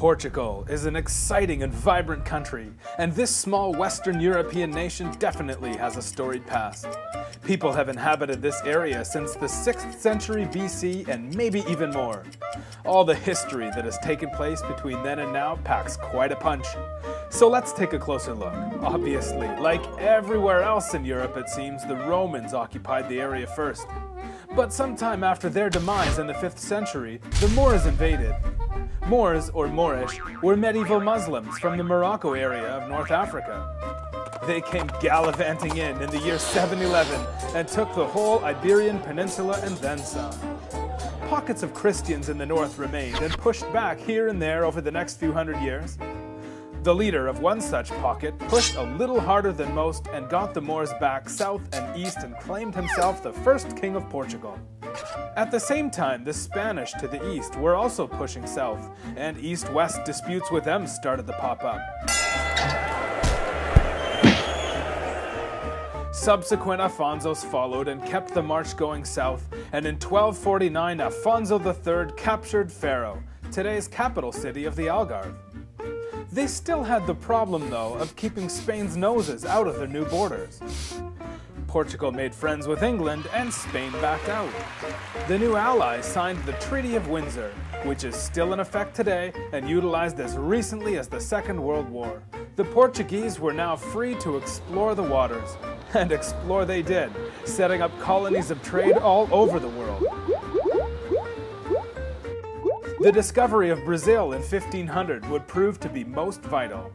Portugal is an exciting and vibrant country, and this small Western European nation definitely has a storied past. People have inhabited this area since the 6th century BC and maybe even more. All the history that has taken place between then and now packs quite a punch. So let's take a closer look. Obviously, like everywhere else in Europe it seems, the Romans occupied the area first. But sometime after their demise in the 5th century, the Moors invaded. Moors, or Moorish, were medieval Muslims from the Morocco area of North Africa. They came gallivanting in the year 711 and took the whole Iberian Peninsula and then some. Pockets of Christians in the north remained and pushed back here and there over the next few hundred years. The leader of one such pocket pushed a little harder than most and got the Moors back south and east and claimed himself the first king of Portugal. At the same time, the Spanish to the east were also pushing south, and east-west disputes with them started to pop up. Subsequent Afonsos followed and kept the march going south, and in 1249 Afonso III captured Faro, today's capital city of the Algarve. They still had the problem, though, of keeping Spain's noses out of their new borders. Portugal made friends with England, and Spain backed out. The new allies signed the Treaty of Windsor, which is still in effect today and utilized as recently as the Second World War. The Portuguese were now free to explore the waters, and explore they did, setting up colonies of trade all over the world. The discovery of Brazil in 1500 would prove to be most vital.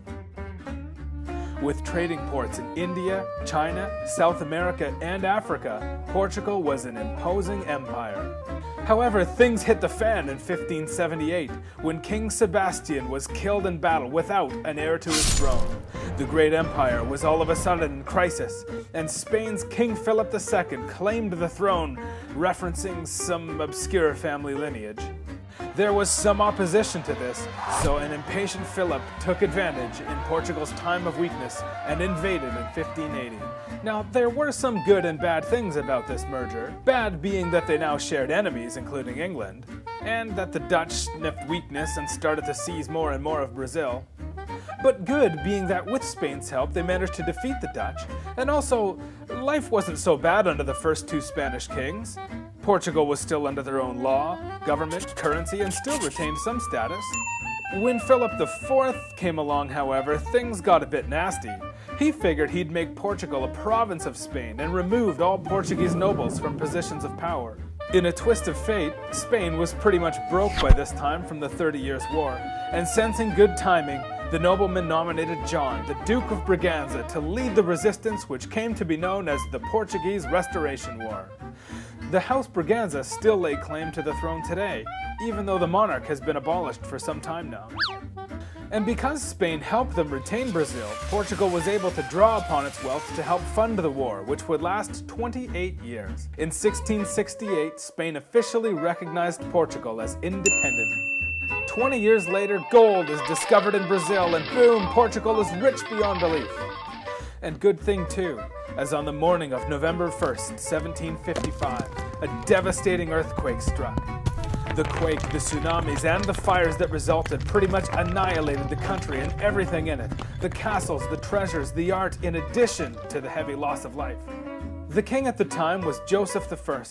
With trading ports in India, China, South America, and Africa, Portugal was an imposing empire. However, things hit the fan in 1578, when King Sebastian was killed in battle without an heir to his throne. The great empire was all of a sudden in crisis, and Spain's King Philip II claimed the throne, referencing some obscure family lineage. There was some opposition to this, so an impatient Philip took advantage in Portugal's time of weakness and invaded in 1580. Now, there were some good and bad things about this merger, bad being that they now shared enemies, including England, and that the Dutch sniffed weakness and started to seize more and more of Brazil. But good being that with Spain's help they managed to defeat the Dutch, and also, life wasn't so bad under the first two Spanish kings. Portugal was still under their own law, government, currency, and still retained some status. When Philip IV came along, however, things got a bit nasty. He figured he'd make Portugal a province of Spain and removed all Portuguese nobles from positions of power. In a twist of fate, Spain was pretty much broke by this time from the 30 Years' War, and sensing good timing, the nobleman nominated John, the Duke of Braganza, to lead the resistance which came to be known as the Portuguese Restoration War. The House Braganza still lay claim to the throne today, even though the monarch has been abolished for some time now. And because Spain helped them retain Brazil, Portugal was able to draw upon its wealth to help fund the war, which would last 28 years. In 1668, Spain officially recognized Portugal as independent. 20 years later, gold is discovered in Brazil, and boom, Portugal is rich beyond belief. And good thing too, as on the morning of November 1st, 1755, a devastating earthquake struck. The quake, the tsunamis, and the fires that resulted pretty much annihilated the country and everything in it. The castles, the treasures, the art, in addition to the heavy loss of life. The king at the time was Joseph I,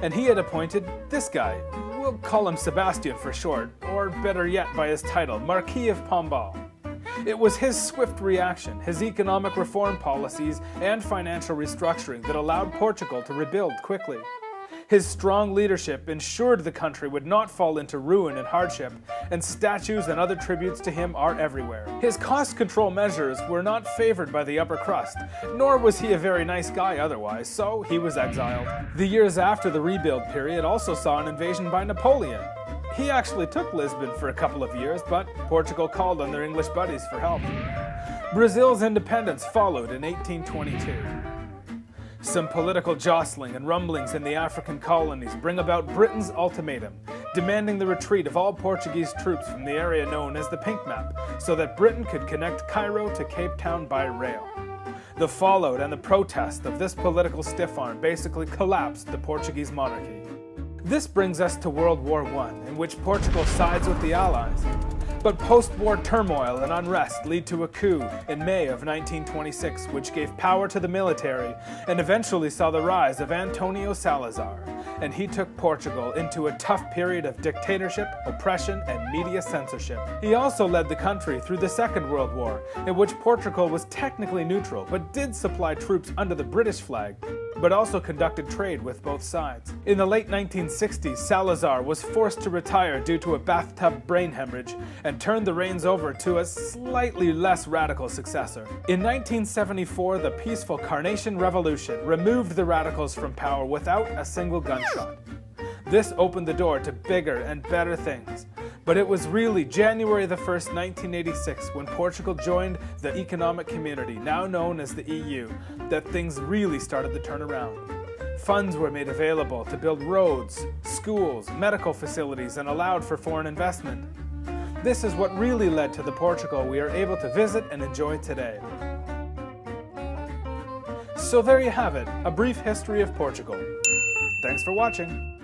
and he had appointed this guy. We'll call him Sebastian for short, or better yet by his title, Marquis of Pombal. It was his swift reaction, his economic reform policies, and financial restructuring that allowed Portugal to rebuild quickly. His strong leadership ensured the country would not fall into ruin and hardship, and statues and other tributes to him are everywhere. His cost control measures were not favored by the upper crust, nor was he a very nice guy otherwise, so he was exiled. The years after the rebuild period also saw an invasion by Napoleon. He actually took Lisbon for a couple of years, but Portugal called on their English buddies for help. Brazil's independence followed in 1822. Some political jostling and rumblings in the African colonies bring about Britain's ultimatum, demanding the retreat of all Portuguese troops from the area known as the Pink Map, so that Britain could connect Cairo to Cape Town by rail. The fallout and the protest of this political stiff-arm basically collapsed the Portuguese monarchy. This brings us to World War I, in which Portugal sides with the Allies. But post-war turmoil and unrest lead to a coup in May of 1926, which gave power to the military and eventually saw the rise of Antonio Salazar, and he took Portugal into a tough period of dictatorship, oppression, and media censorship. He also led the country through the Second World War, in which Portugal was technically neutral, but did supply troops under the British flag, but also conducted trade with both sides. In the late 1960s, Salazar was forced to retire due to a bathtub brain hemorrhage and turned the reins over to a slightly less radical successor. In 1974, the peaceful Carnation Revolution removed the radicals from power without a single gunshot. This opened the door to bigger and better things. But it was really January the 1st, 1986, when Portugal joined the economic community, now known as the EU, that things really started to turn around. Funds were made available to build roads, schools, medical facilities, and allowed for foreign investment. This is what really led to the Portugal we are able to visit and enjoy today. So there you have it, a brief history of Portugal. Thanks for watching.